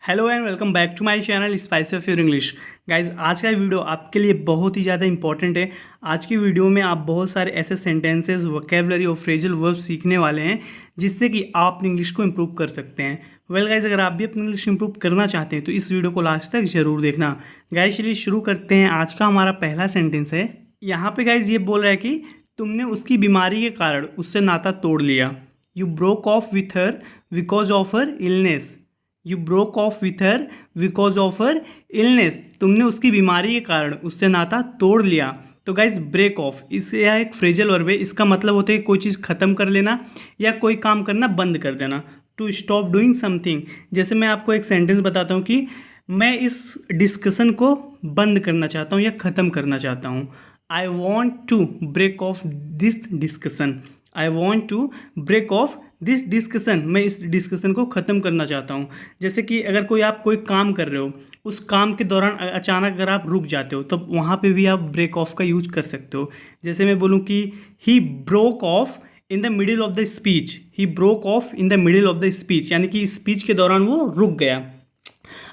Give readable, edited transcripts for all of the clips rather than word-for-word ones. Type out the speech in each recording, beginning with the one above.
Hello and welcome back to my channel spice of your English. Guys, आज का video आपके लिए बहुत ही ज़्यादा इंपॉर्टेंट है। आज की वीडियो में आप बहुत सारे ऐसे सेंटेंसेस, वोकैबुलरी और फ्रेजल वर्ब सीखने वाले हैं जिससे कि आप अपनी इंग्लिश को इम्प्रूव कर सकते हैं। वेल गाइज, अगर आप भी अपनी इंग्लिश इंप्रूव करना चाहते हैं तो इस वीडियो को लास्ट तक जरूर देखना। गाइज चलिए शुरू करते हैं। आज का हमारा पहला सेंटेंस है। यहाँ पे गाइज ये बोल रहा है कि तुमने उसकी बीमारी के कारण उससे नाता तोड़ लिया। You broke of with her because of her illness. You broke of with her because of her illness. तुमने उसकी बीमारी के कारण उससे नाता तोड़ लिया। तो गाइज, ब्रेक ऑफ इससे यह एक फ्रेजल वर्ब है। इसका मतलब होता है कि कोई चीज़ ख़त्म कर लेना या कोई काम करना बंद कर देना। To stop doing something. जैसे मैं आपको एक सेंटेंस बताता हूँ कि मैं इस डिस्कशन को बंद करना चाहता हूँ या ख़त्म करना चाहता हूँ। I want to break off this discussion. I want to break off this discussion. मैं इस डिस्कशन को ख़त्म करना चाहता हूँ। जैसे कि अगर आप कोई काम कर रहे हो, उस काम के दौरान अचानक अगर आप रुक जाते हो तो वहाँ पे भी आप ब्रेक ऑफ का यूज कर सकते हो। जैसे मैं बोलूँ कि he broke of in the middle of the speech. He broke of in the middle of the speech, यानी कि स्पीच के दौरान वो रुक गया।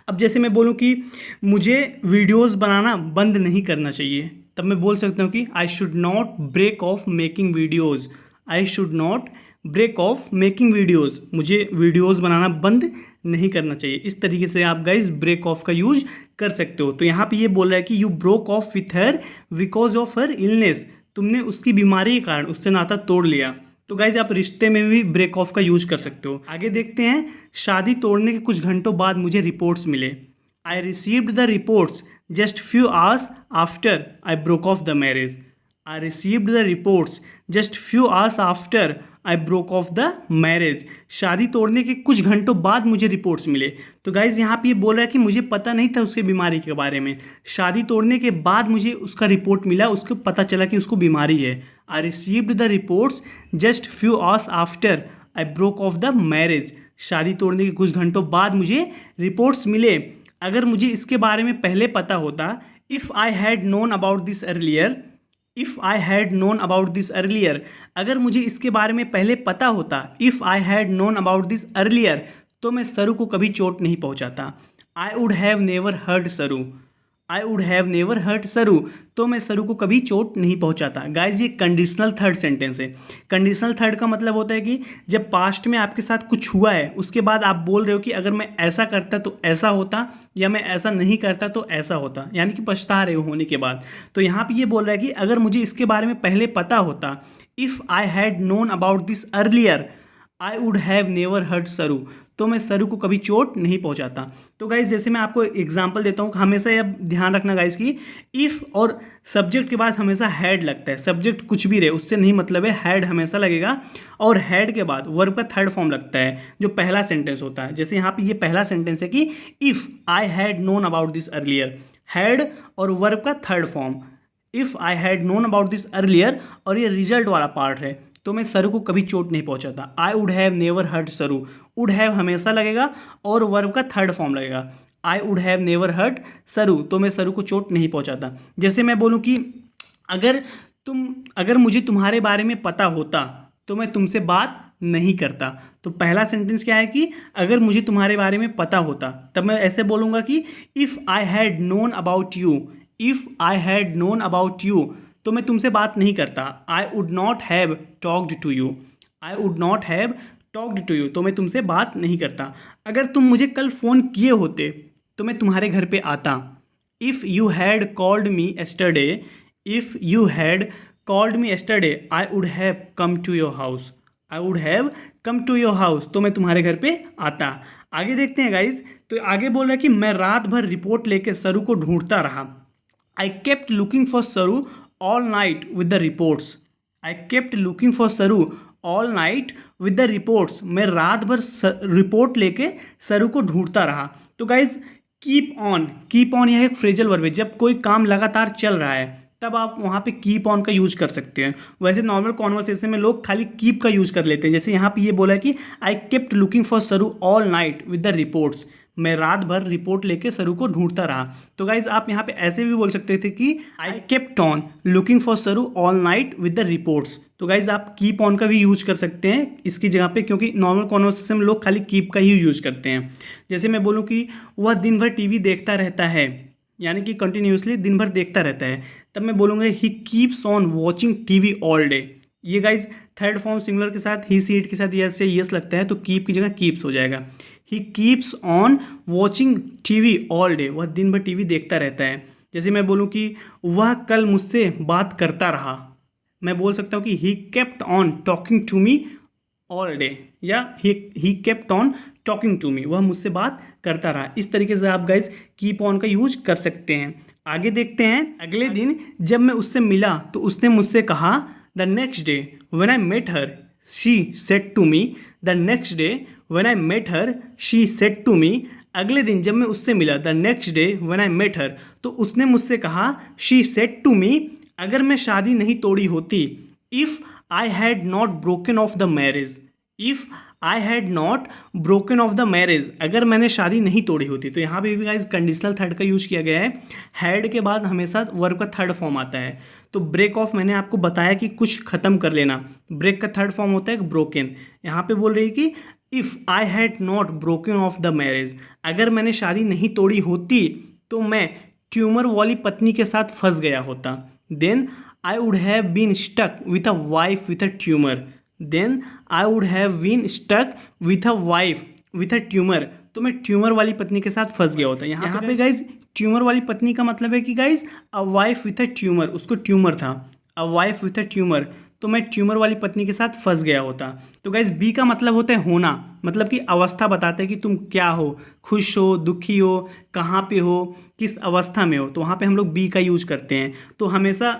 अब जैसे मैं बोलूँ कि मुझे वीडियोज़ बनाना बंद नहीं करना चाहिए, तब मैं बोल सकता हूँ कि I should not break off making videos. I should not break off making videos. मुझे वीडियोज़ बनाना बंद नहीं करना चाहिए। इस तरीके से आप गाइज ब्रेक ऑफ का यूज कर सकते हो। तो यहाँ पे ये बोल रहा है कि you broke of with her because of her illness. तुमने उसकी बीमारी के कारण उससे नाता तोड़ लिया। तो गाइज, आप रिश्ते में भी ब्रेक ऑफ का यूज कर सकते हो। आगे देखते हैं। शादी तोड़ने के कुछ घंटों बाद मुझे रिपोर्ट्स मिले। I received the reports just few hours after I broke of the marriage. I received the reports just few hours after I broke of the marriage. शादी तोड़ने के कुछ घंटों बाद मुझे रिपोर्ट्स मिले। तो गाइज, यहाँ पे ये बोल रहा है कि मुझे पता नहीं था उसके बीमारी के बारे में। शादी तोड़ने के बाद मुझे उसका रिपोर्ट मिला, उसको पता चला कि उसको बीमारी है। I received the reports just few hours after I broke of the marriage. शादी तोड़ने के कुछ घंटों बाद मुझे रिपोर्ट्स मिले। अगर मुझे इसके बारे में पहले पता होता, if I had known about this earlier. If I had known about this earlier. अगर मुझे इसके बारे में पहले पता होता, if I had known about this earlier, तो मैं सरू को कभी चोट नहीं पहुंचाता। I would have never hurt Saru. I would have never hurt Saru. तो मैं सरू को कभी चोट नहीं पहुंचाता। गाइज, ये कंडीशनल थर्ड सेंटेंस है। कंडीशनल थर्ड का मतलब होता है कि जब पास्ट में आपके साथ कुछ हुआ है, उसके बाद आप बोल रहे हो कि अगर मैं ऐसा करता तो ऐसा होता, या मैं ऐसा नहीं करता तो ऐसा होता, यानी कि पछता रहे हो होने के बाद। तो यहाँ पे ये बोल रहा है कि अगर मुझे इसके बारे में पहले पता होता, if I had known about this earlier I would have never hurt Saru. तो मैं सरू को कभी चोट नहीं पहुंचाता। तो गाइज, जैसे मैं आपको एग्जांपल देता हूँ, हमेशा यह ध्यान रखना गाइज कि इफ़ और सब्जेक्ट के बाद हमेशा हैड लगता है। सब्जेक्ट कुछ भी रहे उससे नहीं मतलब है, हैड हमेशा लगेगा। और हैड के बाद वर्ब का थर्ड फॉर्म लगता है जो पहला सेंटेंस होता है। जैसे यहाँ पे ये पहला सेंटेंस है कि if I had known about this earlier. Had और वर्ब का third form, if I had known about this earlier, और ये रिजल्ट वाला पार्ट है। तो मैं सरू को कभी चोट नहीं पहुंचाता। I would have never hurt Saru. Would have हमेशा लगेगा और वर्ब का थर्ड फॉर्म लगेगा। I would have never hurt Saru. तो मैं सरू को चोट नहीं पहुंचाता। जैसे मैं बोलूँ कि अगर मुझे तुम्हारे बारे में पता होता तो मैं तुमसे बात नहीं करता। तो पहला सेंटेंस क्या है कि अगर मुझे तुम्हारे बारे में पता होता, तब मैं ऐसे बोलूँगा कि if I had known about you. If I had known about you, तो मैं तुमसे बात नहीं करता। I would not have talked to you. I would not have talked to you, तो मैं तुमसे बात नहीं करता। अगर तुम मुझे कल फ़ोन किए होते तो मैं तुम्हारे घर पे आता। If you had called me yesterday. If you had called me yesterday I would have come to your house. I would have come to your house, तो मैं तुम्हारे घर पे आता। आगे देखते हैं गाइज। तो आगे बोल रहा है कि मैं रात भर रिपोर्ट लेके सरू को ढूंढता रहा। आई केप्ट लुकिंग फॉर सरू all night with the reports. I kept looking for सरू all night with the reports. मैं रात भर रिपोर्ट लेके सरू को ढूंढता रहा। तो गाइज, कीप ऑन यह एक फ्रेजल वर्ब है। जब कोई काम लगातार चल रहा है तब आप वहाँ पे कीप ऑन का यूज कर सकते हैं। वैसे नॉर्मल कॉन्वर्सेशन में लोग खाली कीप का यूज कर लेते हैं। जैसे यहाँ पे ये बोला है कि I kept looking for Saru all night with the reports. मैं रात भर रिपोर्ट लेके सरू को ढूंढता रहा। तो गाइज आप यहाँ पे ऐसे भी बोल सकते थे कि I kept on looking for Saru all night with the reports. तो गाइज आप कीप ऑन का भी यूज कर सकते हैं इसकी जगह पे, क्योंकि नॉर्मल कॉन्वर्सेशन में लोग खाली कीप का ही यूज करते हैं। जैसे मैं बोलूँ कि वह दिन भर टीवी देखता रहता है, यानी कि कंटिन्यूसली दिन भर देखता रहता है, तब मैं बोलूँगा he keeps on watching TV all day. ये गाइज थर्ड फॉर्म सिंगुलर के साथ ही सी इट के साथ यस या यस लगता है, तो कीप की जगह कीप्स हो जाएगा। He keeps on watching TV all day, वह दिन भर टीवी देखता रहता है। जैसे मैं बोलूँ कि वह कल मुझसे बात करता रहा, मैं बोल सकता हूँ कि he kept on talking to me all day, या he kept on talking to me, वह मुझसे बात करता रहा। इस तरीके से आप गाइज कीप ऑन का यूज कर सकते हैं। आगे देखते हैं, अगले दिन जब मैं उससे मिला तो उसने मुझसे कहा the next day when I met her she said to me, the next day when I met her she said to me. अगले दिन जब मैं उससे मिला, the next day when I met her, तो उसने मुझसे कहा शी सेड टू मी, अगर मैं शादी नहीं तोड़ी होती, if I had not broken of the marriage, if I had not broken of the marriage, अगर मैंने शादी नहीं तोड़ी होती। तो यहाँ पे भी गाइस कंडीशनल थर्ड का यूज किया गया है। हैड के बाद हमेशा वर्ब का थर्ड फॉर्म आता है। तो ब्रेक ऑफ मैंने आपको बताया कि कुछ खत्म कर लेना, ब्रेक का थर्ड फॉर्म होता है ब्रोकन। यहाँ पे बोल रही है कि if I had not broken of the marriage, अगर मैंने शादी नहीं तोड़ी होती तो मैं ट्यूमर वाली पत्नी के साथ फंस गया होता। Then I would have been stuck with a wife with a tumour, then I would have been stuck with a wife with a tumour, तो मैं ट्यूमर वाली पत्नी के साथ फंस गया होता। यहाँ पे गाइज ट्यूमर वाली पत्नी का मतलब है कि guys a wife with a tumour, उसको ट्यूमर था, अ वाइफ विथ अ ट्यूमर, तो मैं ट्यूमर वाली पत्नी के साथ फंस गया होता। तो गाइज बी का मतलब होता है होना, मतलब कि अवस्था बताते हैं कि तुम क्या हो, खुश हो, दुखी हो, कहाँ पे हो, किस अवस्था में हो, तो वहाँ पे हम लोग बी का यूज करते हैं। तो हमेशा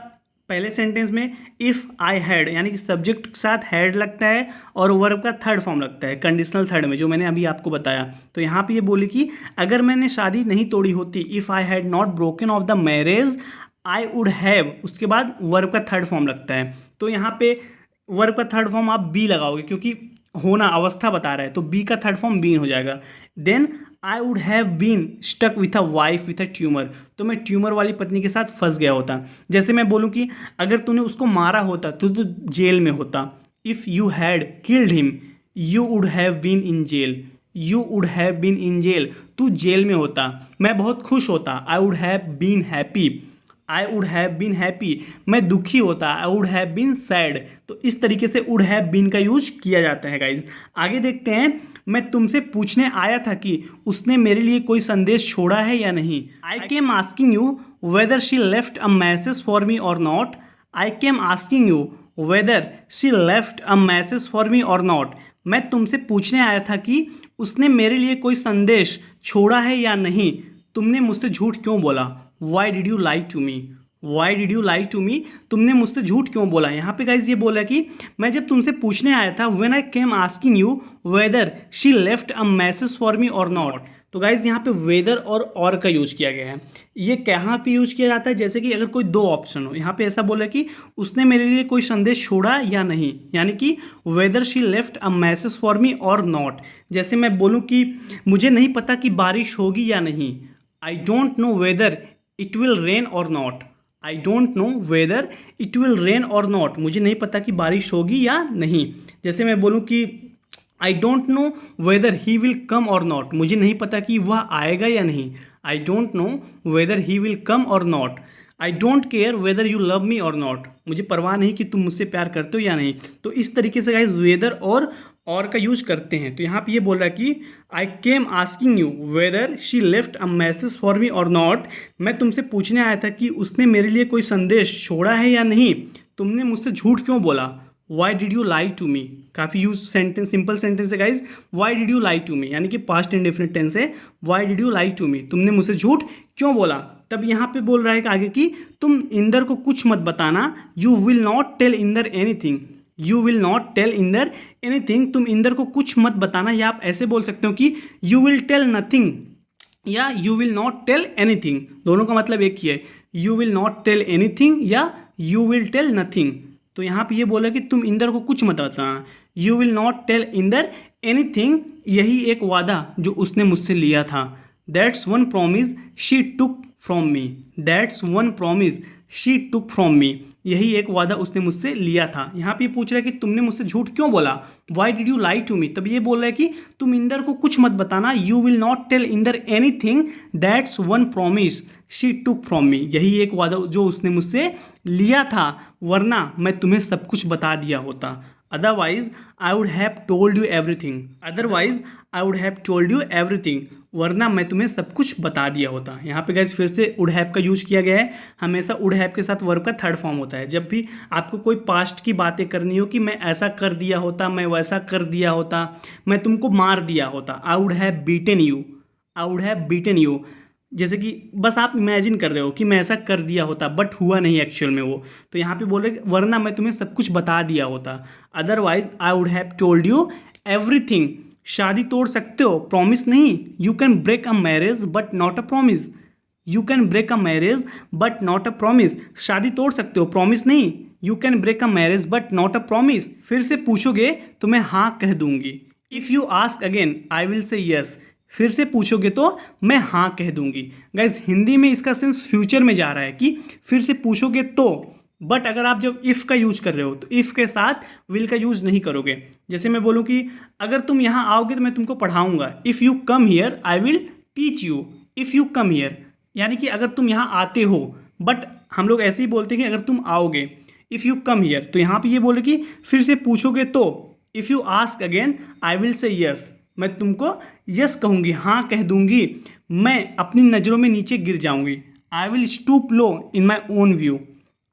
पहले सेंटेंस में इफ़ आई हैड, यानी कि सब्जेक्ट के साथ हैड लगता है और वर्ब का थर्ड फॉर्म लगता है कंडीशनल थर्ड में, जो मैंने अभी आपको बताया। तो यहाँ पे ये बोली कि अगर मैंने शादी नहीं तोड़ी होती, if I had not broken of the marriage I would have, उसके बाद वर्ब का थर्ड फॉर्म लगता है। तो यहाँ पे वर्ब का थर्ड फॉर्म आप बी लगाओगे, क्योंकि होना अवस्था बता रहा है, तो बी का थर्ड फॉर्म बीन हो जाएगा। Then I would have been stuck with a wife with a tumour, तो मैं ट्यूमर वाली पत्नी के साथ फंस गया होता। जैसे मैं बोलूँ कि अगर तूने उसको मारा होता तो तू जेल में होता, if you had killed him you would have been in jail, you would have been in jail, तू जेल में होता। मैं बहुत खुश होता, I would have been happy, I would have been happy, मैं दुखी होता, I would have been sad. तो इस तरीके से वुड हैव बीन का यूज किया जाता है गाइज। आगे देखते हैं, मैं तुमसे पूछने आया था कि उसने मेरे लिए कोई संदेश छोड़ा है या नहीं। I came asking you whether she left a message for me or not, I came asking you whether she left a message for me or not, मैं तुमसे पूछने आया था कि उसने मेरे लिए कोई संदेश छोड़ा है या नहीं, तुमने मुझसे झूठ क्यों बोला, why did you lie to me, why did you lie to me, तुमने मुझसे झूठ क्यों बोला। यहाँ पे गाइज ये बोला कि मैं जब तुमसे पूछने आया था, when I came asking you whether she left a message for me or not. तो गाइज यहाँ पे वेदर और का यूज किया गया है। ये कहाँ पे यूज किया जाता है, जैसे कि अगर कोई दो ऑप्शन हो, यहाँ पे ऐसा बोला कि उसने मेरे लिए कोई संदेश छोड़ा या नहीं, यानी कि weather she left a message for me or not. जैसे मैं बोलूँ कि मुझे नहीं पता कि बारिश होगी या नहीं, I don't know whether it will rain or not, I don't know whether it will rain or not, मुझे नहीं पता कि बारिश होगी या नहीं। जैसे मैं बोलूँ कि आई don't know whether he will come or not, मुझे नहीं पता कि वह आएगा या नहीं, I don't know whether he will come or not. I don't care whether you love me or not, मुझे परवाह नहीं कि तुम मुझसे प्यार करते हो या नहीं। तो इस तरीके से गाइस वेदर और का यूज करते हैं। तो यहाँ पे ये बोल रहा है कि I came asking you whether she left a message for me or not, मैं तुमसे पूछने आया था कि उसने मेरे लिए कोई संदेश छोड़ा है या नहीं, तुमने मुझसे झूठ क्यों बोला, why did you lie to me. काफ़ी यूज सेंटेंस, सिंपल सेंटेंस है guys, why did you lie to me, यानी कि पास्ट इंडेफिनिट टेंस है, why did you lie to me, तुमने मुझसे झूठ क्यों बोला। तब यहाँ पे बोल रहा है कि आगे कि तुम इंदर को कुछ मत बताना, you will not tell Inder anything, you will not tell Inder anything, तुम इंदर को कुछ मत बताना, या आप ऐसे बोल सकते हो कि यू विल टेल नथिंग या you will not tell anything, दोनों का मतलब एक ही है, you will not tell anything या यू विल टेल नथिंग। तो यहाँ पे ये बोला कि तुम इंदर को कुछ मत बताना, you will not tell Inder anything, यही एक वादा जो उसने मुझसे लिया था। That's one promise she took from me. That's one promise she took from me, यही एक वादा उसने मुझसे लिया था। यहाँ पे पूछ रहा है कि तुमने मुझसे झूठ क्यों बोला, why did you lie to me. तब ये बोल रहा है कि तुम इंदर को कुछ मत बताना, you will not tell Inder anything, that's one promise she took from me, यही एक वादा जो उसने मुझसे लिया था, वरना मैं तुम्हें सब कुछ बता दिया होता। Otherwise I would have told you everything. Otherwise I would have told you everything, वरना मैं तुम्हें सब कुछ बता दिया होता। यहाँ पे गाइस फिर से वुड हैव का यूज किया गया है। हमेशा वुड हैव के साथ वर्ब का थर्ड फॉर्म होता है। जब भी आपको कोई पास्ट की बातें करनी हो कि मैं ऐसा कर दिया होता, मैं वैसा कर दिया होता, मैं तुमको मार दिया होता, I would have beaten you, I would have beaten you. जैसे कि बस आप इमेजिन कर रहे हो कि मैं ऐसा कर दिया होता, बट हुआ नहीं एक्चुअल में वो। तो यहाँ पे बोल रहे वरना मैं तुम्हें सब कुछ बता दिया होता। Otherwise I would have told you everything. शादी तोड़ सकते हो, प्रॉमिस नहीं। You can break a marriage but not a promise. You can break a marriage but not a promise, शादी तोड़ सकते हो, प्रॉमिस नहीं। You can break a marriage but not a promise, फिर से पूछोगे तो मैं हाँ कह दूंगी। If you ask again I will say yes, फिर से पूछोगे तो मैं हाँ कह दूंगी। गाइज हिंदी में इसका सेंस फ्यूचर में जा रहा है कि फिर से पूछोगे तो, बट अगर आप जब इफ़ का यूज कर रहे हो तो इफ़ के साथ विल का यूज नहीं करोगे। जैसे मैं बोलूँ कि अगर तुम यहाँ आओगे तो मैं तुमको पढ़ाऊंगा, if you come here I will teach you. If you come here यानी कि अगर तुम यहाँ आते हो, बट हम लोग ऐसे ही बोलते हैं कि अगर तुम आओगे, इफ़ यू कम हियर। तो यहाँ पे ये बोले कि फिर से पूछोगे तो, if you ask again I will say yes, मैं तुमको यस कहूँगी, हाँ कह दूंगी। मैं अपनी नज़रों में नीचे गिर जाऊँगी, I will stoop low in my own view.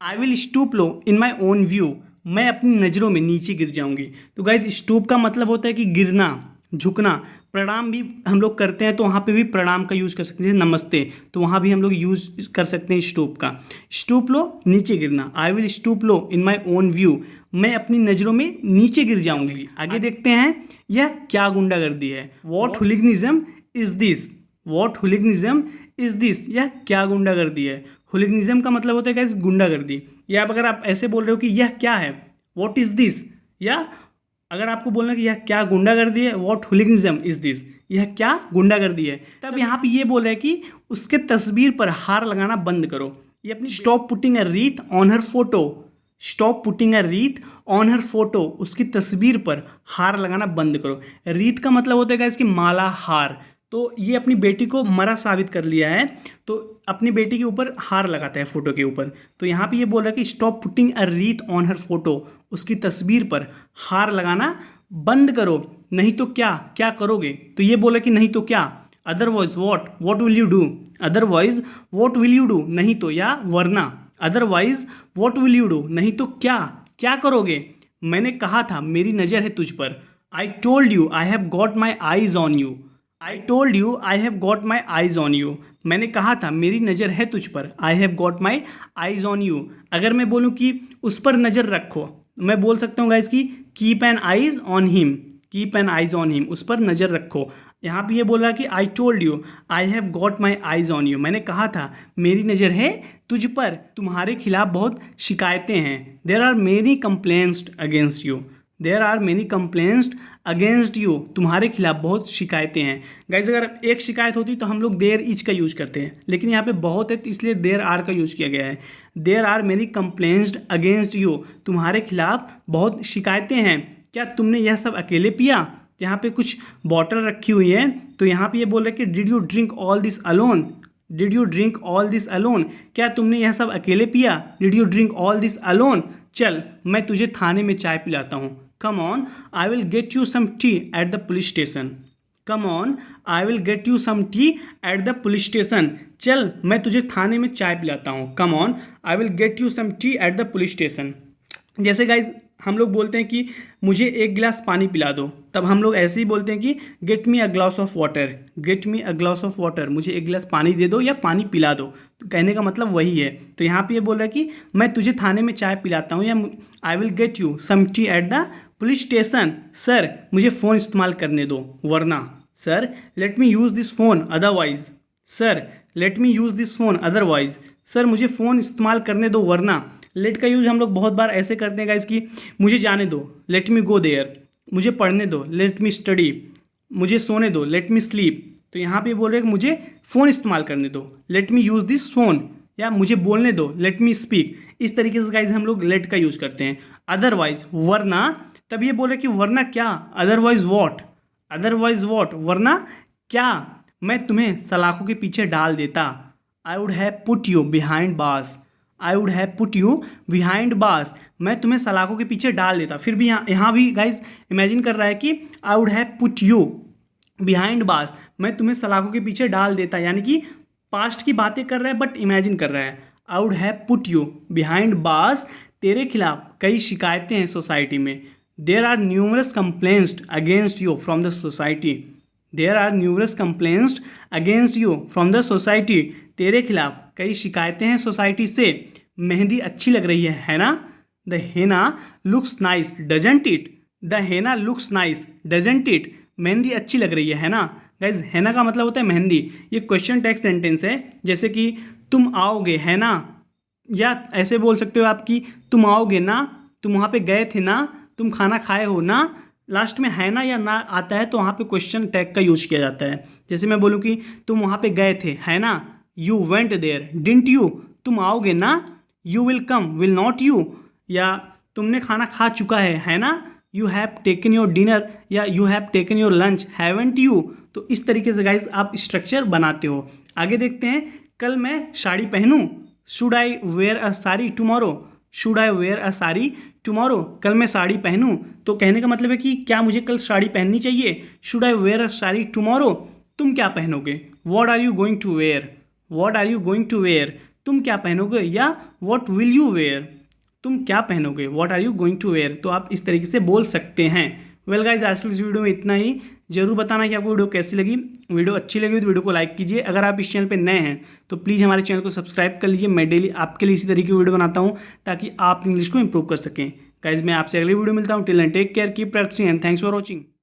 I will stoop low in my own view, मैं अपनी नज़रों में नीचे गिर जाऊँगी। तो गाइज स्टूप का मतलब होता है कि गिरना, झुकना। प्रणाम भी हम लोग करते हैं तो वहाँ पे भी प्रणाम का यूज़ कर सकते हैं, नमस्ते, तो वहाँ भी हम लोग यूज़ कर सकते हैं स्टूप का। स्टूप लो, नीचे गिरना। I will stoop low in my own view, मैं अपनी नज़रों में नीचे गिर जाऊंगी। आगे देखते हैं, यह क्या गुंडागर्दी है। What hooliganism is this, what hooliganism is this, यह क्या गुंडागर्दी है। हुलिगनिज्म का मतलब होता है गाइस गुंडागर्दी। या अगर आप ऐसे बोल रहे हो कि यह क्या है, वॉट इज दिस, या अगर आपको बोलना कि यह क्या गुंडागर्दी है, वॉट हुलिगनिज्म इज दिस, यह क्या गुंडागर्दी है, तब यहाँ पे ये बोल रहा है कि उसके तस्वीर पर हार लगाना बंद करो। ये अपनी stop putting a wreath on her photo, stop putting a wreath on her photo, उसकी तस्वीर पर हार लगाना बंद करो। रीथ का मतलब होता है इसकी माला, हार। तो ये अपनी बेटी को मरा साबित कर लिया है, तो अपनी बेटी के ऊपर हार लगाता है फोटो के ऊपर। तो यहाँ पे ये बोल रहा है कि stop putting a wreath on her photo, उसकी तस्वीर पर हार लगाना बंद करो, नहीं तो क्या क्या करोगे। तो ये बोला कि नहीं तो क्या, otherwise what, what will you do, otherwise what will you do, नहीं तो या वरना, otherwise what will you do, नहीं तो क्या क्या करोगे। मैंने कहा था मेरी नज़र है तुझ पर, I told you I have got my eyes on you, I told you I have got my eyes on you, मैंने कहा था मेरी नज़र है तुझ पर, I have got my eyes on you. अगर मैं बोलूँ कि उस पर नज़र रखो, मैं बोल सकता हूँ गाइज कि keep an eyes on him, keep an eyes on him, उस पर नज़र रखो। यहाँ पे ये बोल रहा कि I told you I have got my eyes on you, मैंने कहा था मेरी नज़र है तुझ पर, तुम्हारे खिलाफ बहुत शिकायतें हैं। There are many complaints against you, there are many complaints against you, तुम्हारे खिलाफ बहुत शिकायतें हैं। गाइज अगर एक शिकायत होती तो हम लोग देयर इज का यूज़ करते हैं, लेकिन यहाँ पे बहुत है तो इसलिए देयर आर का यूज़ किया गया है। There are many complaints against you, तुम्हारे खिलाफ बहुत शिकायतें हैं। क्या तुमने यह सब अकेले पिया, यहाँ पे कुछ बॉटल रखी हुई है, तो यहाँ पे ये बोल रहा है कि did you drink all this alone, did you drink all this alone, क्या तुमने यह सब अकेले पिया, did you drink all this alone. चल मैं तुझे थाने में चाय पिलाता हूँ, come on I will get you some tea at the police station, come on I will get you some tea at the police station, चल मैं तुझे थाने में चाय पिलाता हूँ, come on I will get you some tea at the police station. जैसे guys हम लोग बोलते हैं कि मुझे एक गिलास पानी पिला दो, तब हम लोग ऐसे ही बोलते हैं कि get me a glass of water, get me a glass of water, मुझे एक गिलास पानी दे दो या पानी पिला दो। तो कहने का मतलब वही है। तो यहाँ पे ये बोल रहा है कि मैं तुझे थाने में चाय पिलाता हूँ, या I will get you some tea at the police station, sir मुझे फ़ोन इस्तेमाल करने दो वरना, sir let me use this phone otherwise, sir let me use this phone otherwise, sir मुझे फ़ोन इस्तेमाल करने दो वरना। लेट का यूज़ हम लोग बहुत बार ऐसे करते हैं गाइस कि मुझे जाने दो, लेट मी गो देयर, मुझे पढ़ने दो, लेट मी स्टडी। मुझे सोने दो, लेट मी स्लीप। तो यहाँ पे बोल रहे हैं कि मुझे फ़ोन इस्तेमाल करने दो, late me use this phone. या मुझे बोलने दो, लेट मी स्पीक। इस तरीके से गाइज हम लोग लेट का यूज़ करते हैं। अदरवाइज, वरना, तब ये बोल रहे कि वरना क्या, अदरवाइज वॉट, अदरवाइज वॉट, वरना क्या मैं तुम्हें सलाखों के पीछे डाल देता। आई would have put you behind bars, I would have put you behind bars, मैं तुम्हें सलाखों के पीछे डाल देता। फिर भी यहाँ भी गाइज इमेजिन कर रहा है कि आई would have put you behind bars, मैं तुम्हें सलाखों के पीछे डाल देता, यानी कि पास्ट की बातें कर रहा है बट इमेजिन कर रहा है। I would have put you behind bars, तेरे खिलाफ कई शिकायतें हैं सोसाइटी में। There are numerous complaints against you from the society, there are numerous complaints against you from the society, तेरे खिलाफ कई शिकायतें हैं सोसाइटी से। मेहंदी अच्छी लग रही है ना, the henna looks nice doesn't it, the henna looks nice doesn't it, मेहंदी अच्छी लग रही है ना। गाइज हेना का मतलब होता है मेहंदी। ये क्वेश्चन टैग सेंटेंस है, जैसे कि तुम आओगे है ना, या ऐसे बोल सकते हो आप कि तुम आओगे ना, तुम वहाँ पे गए थे ना, तुम खाना खाए हो ना। लास्ट में है ना या ना आता है तो वहाँ पे क्वेश्चन टैग का यूज किया जाता है। जैसे मैं बोलूँ कि तुम वहाँ पे गए थे है ना, you went there didn't you, तुम आओगे ना, you will come will not you, या तुमने खाना खा चुका है ना, you have taken your dinner, या you have taken your lunch haven't you. तो इस तरीके से गाइज आप स्ट्रक्चर बनाते हो। आगे देखते हैं, कल मैं साड़ी पहनूं, should I wear a sari tomorrow, should I wear a sari tomorrow, कल मैं साड़ी पहनूं। तो कहने का मतलब है कि क्या मुझे कल साड़ी पहननी चाहिए, should I wear a sari tomorrow. तुम क्या पहनोगे, what are you going to wear, what are you going to wear, तुम क्या पहनोगे, या वॉट विल यू वेयर, तुम क्या पहनोगे, what are you going to wear. तो आप इस तरीके से बोल सकते हैं। वेल गाइज, आज की इस वीडियो में इतना ही। जरूर बताना कि आपको वीडियो कैसी लगी। वीडियो अच्छी लगी तो वीडियो को लाइक कीजिए। अगर आप इस चैनल पे नए हैं तो प्लीज़ हमारे चैनल को सब्सक्राइब कर लीजिए। मैं डेली आपके लिए इसी तरीके की वीडियो बनाता हूँ ताकि आप इंग्लिश को इंप्रूव कर सकें। गाइज मैं आपसे अगली वीडियो मिलता हूँ। Till then take care, keep practising and thanks for watching.